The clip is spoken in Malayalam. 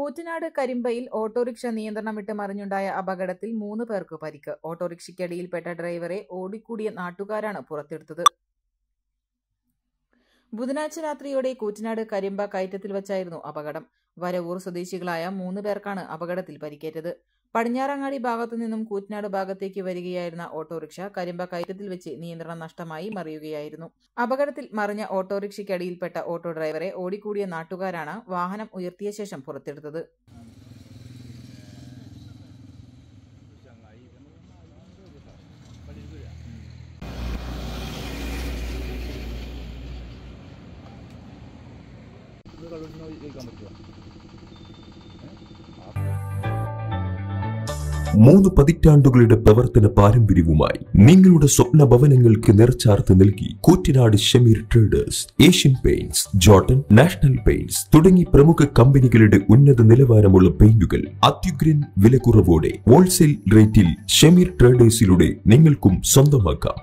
കൂറ്റനാട് കരിമ്പയിൽ ഓട്ടോറിക്ഷ നിയന്ത്രണം വിട്ട് മറിഞ്ഞുണ്ടായ അപകടത്തിൽ 3 പേർക്ക് പരിക്ക്. ഓട്ടോറിക്ഷയ്ക്കടിയിൽപ്പെട്ട ഡ്രൈവറെ ഓടിക്കൂടിയ നാട്ടുകാരാണ് പുറത്തെടുത്തത്. ബുധനാഴ്ച രാത്രിയോടെ കൂറ്റനാട് കരിമ്പ കയറ്റത്തിൽ വച്ചായിരുന്നു അപകടം. വരവൂർ സ്വദേശികളായ 3 പേർക്കാണ് അപകടത്തിൽ പരിക്കേറ്റത്. പടിഞ്ഞാറങ്ങാടി ഭാഗത്തു നിന്നും കൂറ്റനാട് ഭാഗത്തേക്ക് വരികയായിരുന്ന ഓട്ടോറിക്ഷ കരിമ്പ കയറ്റത്തിൽ വെച്ച് നിയന്ത്രണം നഷ്ടമായി മറിയുകയായിരുന്നു. അപകടത്തിൽ മറിഞ്ഞ ഓട്ടോറിക്ഷയ്ക്കടിയിൽപ്പെട്ട ഓട്ടോ ഡ്രൈവറെ ഓടിക്കൂടിയ നാട്ടുകാരാണ് വാഹനം ഉയർത്തിയ ശേഷം പുറത്തെടുത്തത്. മൂന്ന് പതിറ്റാണ്ടുകളുടെ പ്രവർത്തന പാരമ്പര്യവുമായി നിങ്ങളുടെ സ്വപ്ന ഭവനങ്ങൾക്ക് നിറച്ചാർത്ത് നൽകി Koottanad Shameer traders, Asian paints, Jordan, national paints തുടങ്ങി പ്രമുഖ കമ്പനികളുടെ ഉന്നത നിലവാരമുള്ള പെയിന്റുകൾ അത്യുഗ്രൻ വിലക്കുറവോടെ ഹോൾസെയിൽ റേറ്റിൽ ഷമീർ ട്രേഡേഴ്സിലൂടെ നിങ്ങൾക്കും സ്വന്തമാക്കാം.